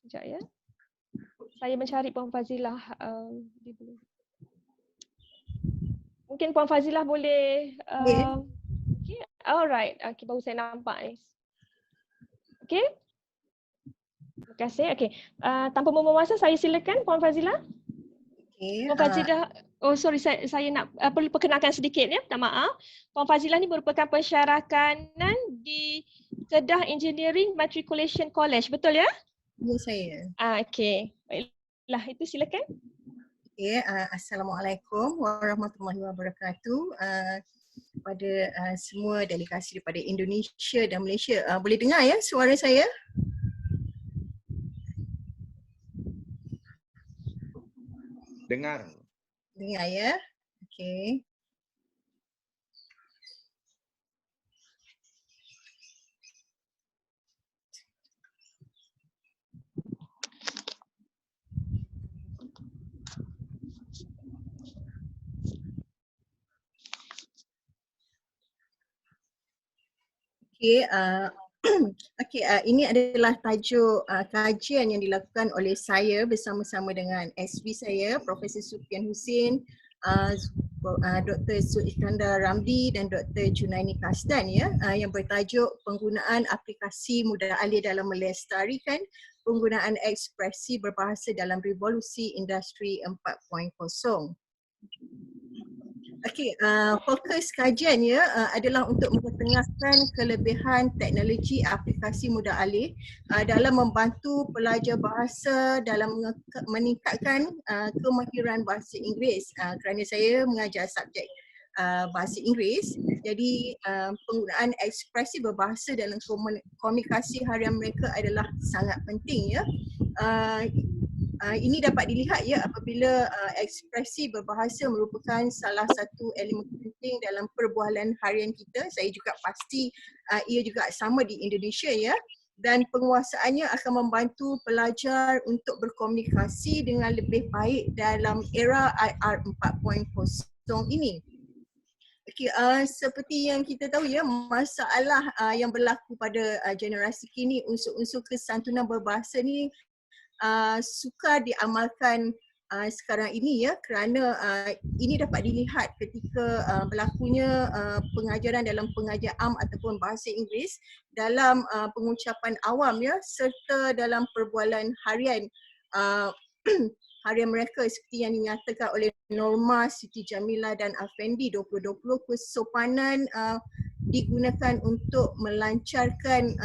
Sekejap ya. Saya mencari Puan Fazilah. Mungkin Puan Fazilah boleh. Okay. Alright. Okay, baru saya nampak ni. Okay. Terima kasih. Okay. Tanpa membuang masa, saya silakan Puan Fazilah. Okay. Puan Fazilah, oh sorry, saya nak perlu perkenalkan sedikit ya, minta maaf. Puan Fazilah ni merupakan pensyarakanan di Kedah Engineering Matriculation College, betul ya? Ya, saya. Okay. Baiklah, itu silakan. Okay. Assalamualaikum warahmatullahi wabarakatuh. Kepada semua delegasi daripada Indonesia dan Malaysia. Boleh dengar ya suara saya? Dengar. Dengar ya. Okey. Okey, okey, ini adalah tajuk kajian yang dilakukan oleh saya bersama-sama dengan SV saya, Profesor Sufian Husin, Dr. Su Iskandar Ramli dan Dr. Junaini Kasdan ya, yang bertajuk penggunaan aplikasi mudah alih dalam melestarikan penggunaan ekspresi berbahasa dalam revolusi industri 4.0. Okey, fokus kajian ya adalah untuk mempertengahkan kelebihan teknologi aplikasi mudah alih dalam membantu pelajar bahasa dalam meningkatkan kemahiran bahasa Inggeris kerana saya mengajar subjek bahasa Inggeris. Jadi penggunaan ekspresi berbahasa dalam komunikasi harian mereka adalah sangat penting ya. Ini dapat dilihat ya apabila ekspresi berbahasa merupakan salah satu elemen penting dalam perbualan harian kita. Saya juga pasti ia juga sama di Indonesia ya. Dan penguasaannya akan membantu pelajar untuk berkomunikasi dengan lebih baik dalam era IR 4.0 ini. Okay, seperti yang kita tahu ya, masalah yang berlaku pada generasi kini, unsur-unsur kesantunan berbahasa ni sukar diamalkan sekarang ini ya, kerana ini dapat dilihat ketika berlakunya pengajaran dalam pengajar am ataupun bahasa Inggeris dalam pengucapan awam ya, serta dalam perbualan harian harian mereka seperti yang dinyatakan oleh Norma, Siti Jamilah dan Afendi 2020. Kesopanan digunakan untuk melancarkan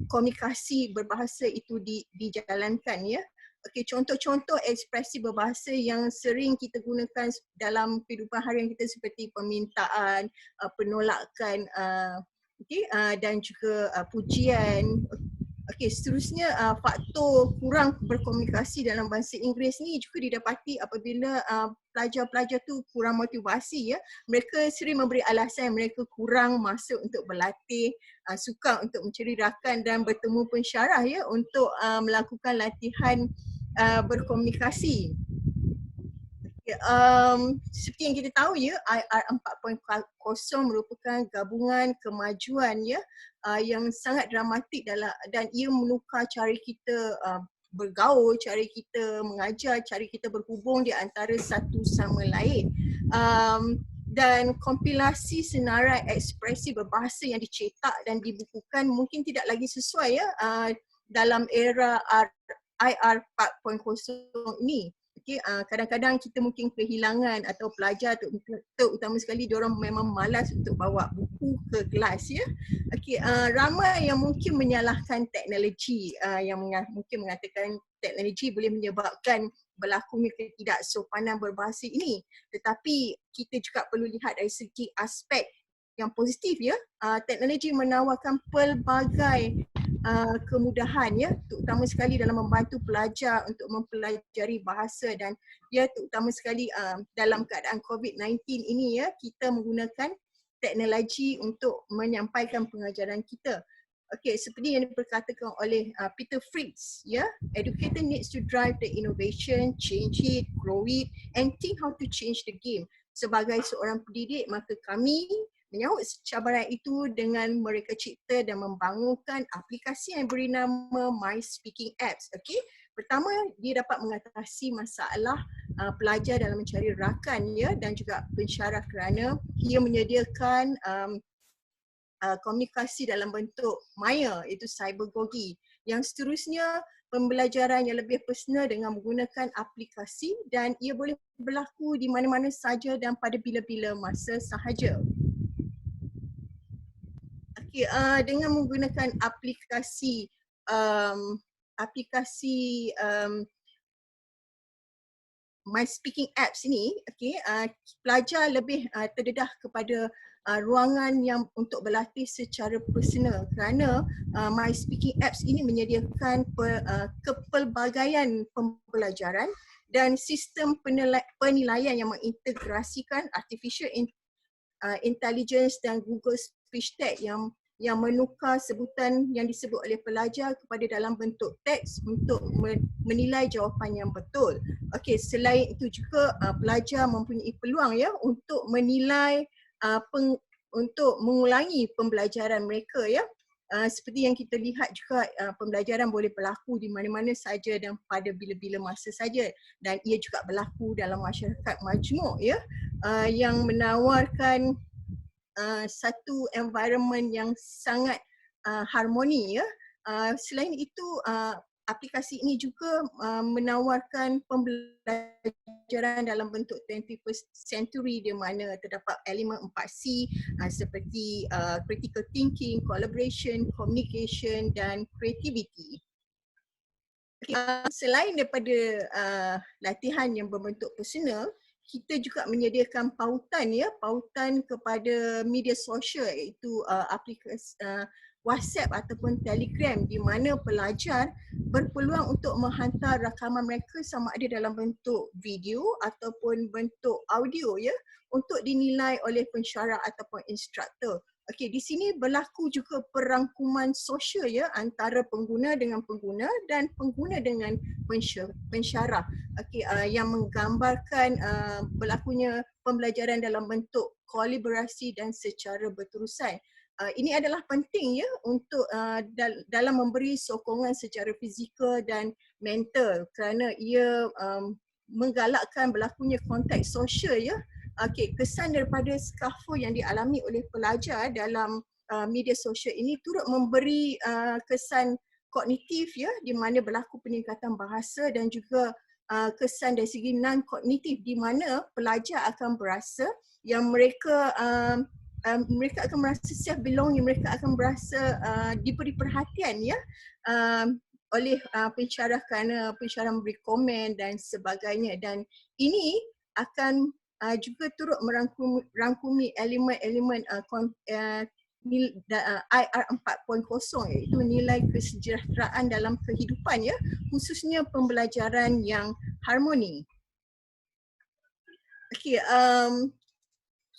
komunikasi berbahasa itu dijalankan ya. Okey, contoh-contoh ekspresi berbahasa yang sering kita gunakan dalam kehidupan harian kita seperti permintaan, penolakan, dan juga pujian. Okey, seterusnya faktor kurang berkomunikasi dalam bahasa Inggeris ni juga didapati apabila pelajar-pelajar tu kurang motivasi ya. Mereka sering memberi alasan mereka kurang masa untuk berlatih, sukar untuk mencari rakan dan bertemu pensyarah ya untuk melakukan latihan berkomunikasi. Seperti yang kita tahu ya, IR 4.0 merupakan gabungan kemajuan ya yang sangat dramatik dan ia menukar cara kita bergaul, cara kita mengajar, cara kita berhubung di antara satu sama lain. Dan kompilasi senarai ekspresi berbahasa yang dicetak dan dibukukan mungkin tidak lagi sesuai ya dalam era IR 4.0 ini. Okay, kadang-kadang kita mungkin kehilangan atau pelajar terutama sekali diorang memang malas untuk bawa buku ke kelas ya. Okay, ramai yang mungkin menyalahkan teknologi yang mungkin mengatakan teknologi boleh menyebabkan berlakunya ketidaksopanan berbahasa ini. Tetapi kita juga perlu lihat dari segi aspek yang positif ya. Teknologi menawarkan pelbagai kemudahan ya, terutama sekali dalam membantu pelajar untuk mempelajari bahasa dan ya terutama sekali dalam keadaan COVID-19 ini ya, kita menggunakan teknologi untuk menyampaikan pengajaran kita. Okey, seperti yang diperkatakan oleh Peter Fritz ya, educator needs to drive the innovation, change it, grow it and think how to change the game. Sebagai seorang pendidik, maka kami menyahut cabaran itu dengan mereka cipta dan membangunkan aplikasi yang beri nama My Speaking Apps. Okey, pertama dia dapat mengatasi masalah pelajar dalam mencari rakan ya, dan juga pensyarah kerana ia menyediakan komunikasi dalam bentuk maya, iaitu cybergogi. Yang seterusnya, pembelajaran yang lebih personal dengan menggunakan aplikasi dan ia boleh berlaku di mana-mana saja dan pada bila-bila masa sahaja. Okay, dengan menggunakan aplikasi My Speaking Apps ini, okay, pelajar lebih terdedah kepada ruangan yang untuk berlatih secara personal kerana My Speaking Apps ini menyediakan kepelbagaian pembelajaran dan sistem penilaian yang mengintegrasikan artificial intelligence dan Google Speech Tag yang menukar sebutan yang disebut oleh pelajar kepada dalam bentuk teks untuk menilai jawapan yang betul. Okey, selain itu juga pelajar mempunyai peluang ya untuk menilai untuk mengulangi pembelajaran mereka ya. Seperti yang kita lihat juga pembelajaran boleh berlaku di mana-mana saja dan pada bila-bila masa saja, dan ia juga berlaku dalam masyarakat majmuk ya, yang menawarkan satu environment yang sangat harmoni ya. Selain itu aplikasi ini juga menawarkan pembelajaran dalam bentuk 21st century di mana terdapat elemen 4C seperti critical thinking, collaboration, communication dan creativity. Selain daripada latihan yang berbentuk personal, kita juga menyediakan pautan kepada media sosial, iaitu aplikasi WhatsApp ataupun Telegram, di mana pelajar berpeluang untuk menghantar rakaman mereka sama ada dalam bentuk video ataupun bentuk audio ya, untuk dinilai oleh pensyarah ataupun instruktor. Okey, di sini berlaku juga perangkuman sosial ya antara pengguna dengan pengguna dan pengguna dengan pensyarah. Okey, yang menggambarkan berlakunya pembelajaran dalam bentuk kolaborasi dan secara berterusan. Ini adalah penting ya untuk dalam memberi sokongan secara fizikal dan mental kerana ia menggalakkan berlakunya konteks sosial ya. Okey, kesan daripada scaffold yang dialami oleh pelajar dalam media sosial ini turut memberi kesan kognitif ya, di mana berlaku peningkatan bahasa dan juga kesan dari segi non-kognitif di mana pelajar akan berasa yang mereka akan merasa self belonging, mereka akan berasa diberi perhatian ya oleh pensyarah kerana pensyarah memberi komen dan sebagainya, dan ini akan juga turut merangkumi elemen-elemen IR 4.0, iaitu nilai kesejahteraan dalam kehidupan ya, khususnya pembelajaran yang harmoni. Okey,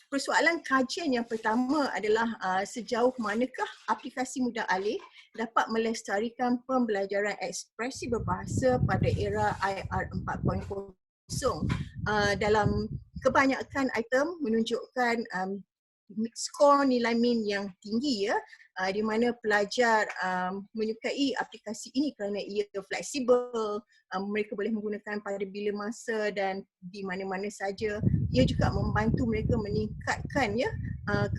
persoalan kajian yang pertama adalah sejauh manakah aplikasi mudah alih dapat melestarikan pembelajaran ekspresi berbahasa pada era IR 4.0. Dalam kebanyakan item menunjukkan skor nilai min yang tinggi ya, di mana pelajar menyukai aplikasi ini kerana ia fleksibel, mereka boleh menggunakan pada bila masa dan di mana-mana saja. Ia juga membantu mereka meningkatkan ya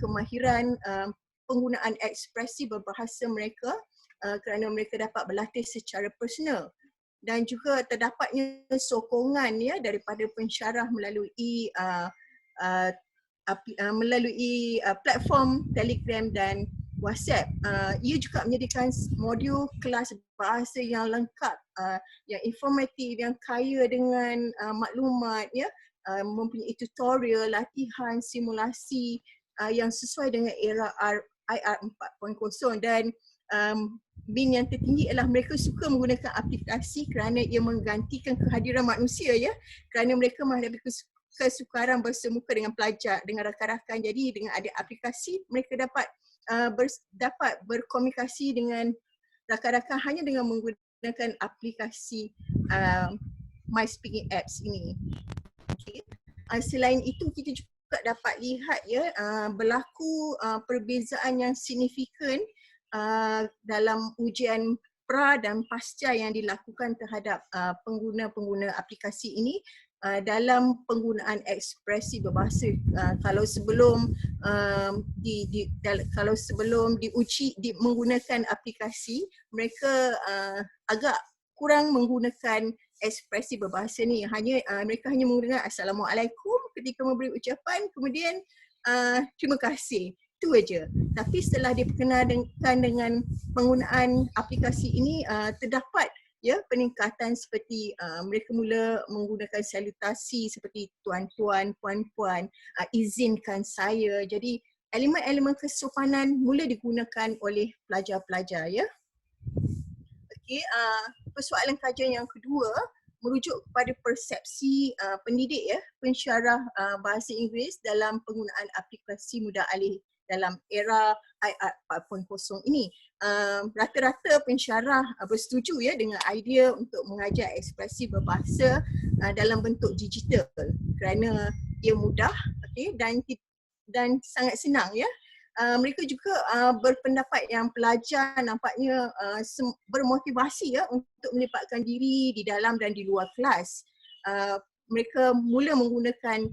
kemahiran penggunaan ekspresi berbahasa mereka kerana mereka dapat berlatih secara personal. Dan juga terdapatnya sokongan ya daripada pensyarah melalui platform Telegram dan WhatsApp. Ia juga menyediakan modul kelas bahasa yang lengkap, yang informatif, yang kaya dengan maklumat ya, mempunyai tutorial, latihan, simulasi yang sesuai dengan era IR 4.0, dan min yang tertinggi ialah mereka suka menggunakan aplikasi kerana ia menggantikan kehadiran manusia ya, kerana mereka menghadapi kesukaran bersemuka dengan pelajar, dengan rakan-rakan. Jadi dengan ada aplikasi mereka dapat berkomunikasi dengan rakan-rakan hanya dengan menggunakan aplikasi My Speaking Apps ini. Okay. Selain itu kita juga juga dapat lihat ya berlaku perbezaan yang signifikan dalam ujian pra dan pasca yang dilakukan terhadap pengguna-pengguna aplikasi ini dalam penggunaan ekspresi berbahasa. Kalau sebelum kalau sebelum diuji menggunakan aplikasi, mereka agak kurang menggunakan ekspresi berbahasa ni. Mereka hanya menggunakan Assalamualaikum ketika memberi ucapan, kemudian terima kasih. Itu aja. Tapi setelah diperkenalkan dengan penggunaan aplikasi ini, terdapat ya peningkatan seperti mereka mula menggunakan salutasi seperti tuan-tuan, puan-puan, izinkan saya. Jadi elemen-elemen kesopanan mula digunakan oleh pelajar-pelajar ya. Okey, persoalan kajian yang kedua merujuk kepada persepsi pendidik ya, pensyarah bahasa Inggeris dalam penggunaan aplikasi mudah alih dalam era IR 4.0 ini. Rata-rata pensyarah bersetuju ya dengan idea untuk mengajar ekspresi berbahasa dalam bentuk digital kerana ia mudah, okay, dan sangat senang ya. Mereka juga berpendapat yang pelajar nampaknya bermotivasi ya untuk melibatkan diri di dalam dan di luar kelas. Mereka mula menggunakan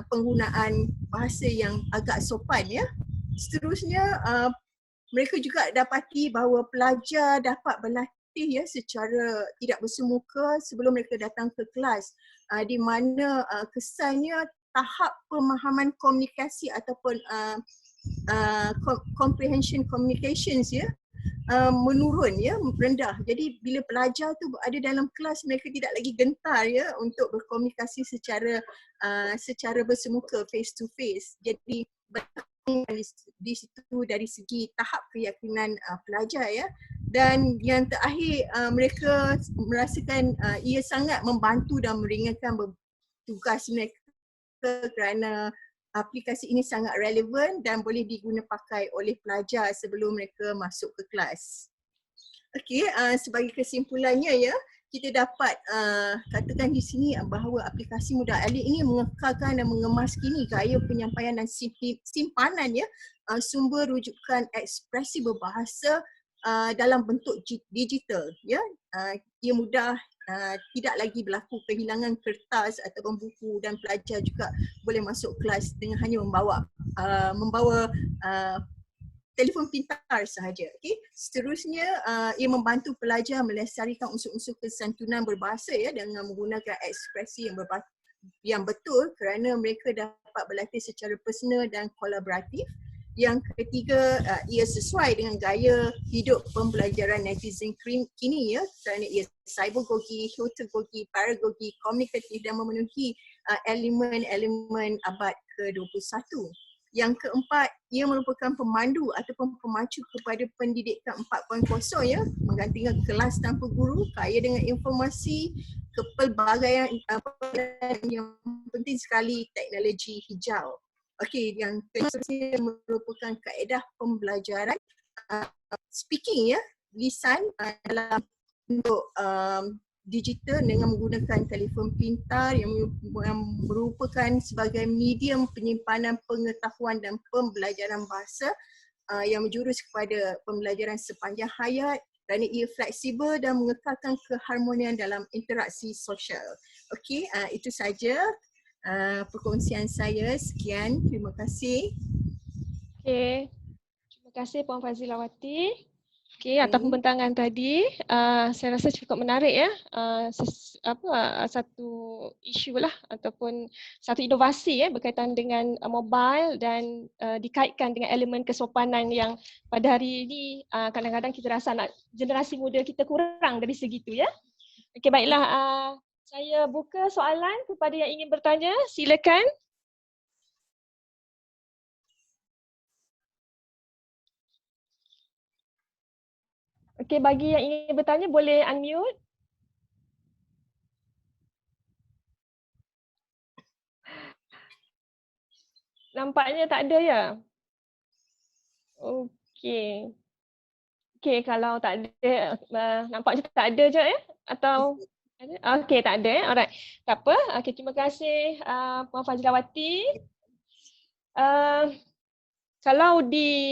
penggunaan bahasa yang agak sopan ya. Seterusnya mereka juga dapati bahawa pelajar dapat berlatih ya secara tidak bersemuka sebelum mereka datang ke kelas, di mana kesannya tahap pemahaman komunikasi ataupun comprehension communications ya menurun ya, rendah. Jadi bila pelajar tu ada dalam kelas, mereka tidak lagi gentar ya untuk berkomunikasi secara bersemuka, face to face. Jadi di situ dari segi tahap keyakinan pelajar ya. Dan yang terakhir, mereka merasakan ia sangat membantu dan meringankan tugas mereka kerana aplikasi ini sangat relevan dan boleh diguna pakai oleh pelajar sebelum mereka masuk ke kelas. Okey, sebagai kesimpulannya ya, kita dapat katakan di sini bahawa aplikasi mudah alih ini mengekalkan dan mengemas kini gaya penyampaian dan simpanan ya sumber rujukan ekspresi berbahasa dalam bentuk digital ya. Ia mudah, tidak lagi berlaku kehilangan kertas ataupun buku, dan pelajar juga boleh masuk kelas dengan hanya membawa telefon pintar sahaja. Okay. Seterusnya ia membantu pelajar melestarikan unsur-unsur kesantunan berbahasa ya dengan menggunakan ekspresi yang betul kerana mereka dapat berlatih secara personal dan kolaboratif. Yang ketiga, ia sesuai dengan gaya hidup pembelajaran netizen kini ya, kerana ia cybergogi, heterogogi, paragogi, komunikatif dan memenuhi elemen-elemen abad ke-21. Yang keempat, ia merupakan pemandu ataupun pemacu kepada pendidikan 4.0 ya, menggantikan kelas tanpa guru, kaya dengan informasi, kepelbagaian yang penting sekali teknologi hijau. Okey, yang seterusnya merupakan kaedah pembelajaran speaking ya, lisan dalam bentuk digital dengan menggunakan telefon pintar yang merupakan sebagai medium penyimpanan pengetahuan dan pembelajaran bahasa yang menjurus kepada pembelajaran sepanjang hayat kerana ia fleksibel dan mengekalkan keharmonian dalam interaksi sosial. Okey, itu saja perkongsian saya. Sekian, terima kasih. Okey. Terima kasih Puan Fazilawati. Okey, atas pembentangan tadi, saya rasa cukup menarik ya. Satu isu lah ataupun satu inovasi ya berkaitan dengan mobile dan dikaitkan dengan elemen kesopanan yang pada hari ini kadang-kadang kita rasa generasi muda kita kurang dari segitu ya. Okey, baiklah, saya buka soalan kepada yang ingin bertanya, silakan. Okey, bagi yang ingin bertanya boleh unmute. Nampaknya tak ada ya? Okey. Okey, kalau tak ada, nampaknya tak ada je ya? Atau ada? Okey, tak ada ya? Alright. Tak apa. Okey, terima kasih Puan Fazilawati. Kalau di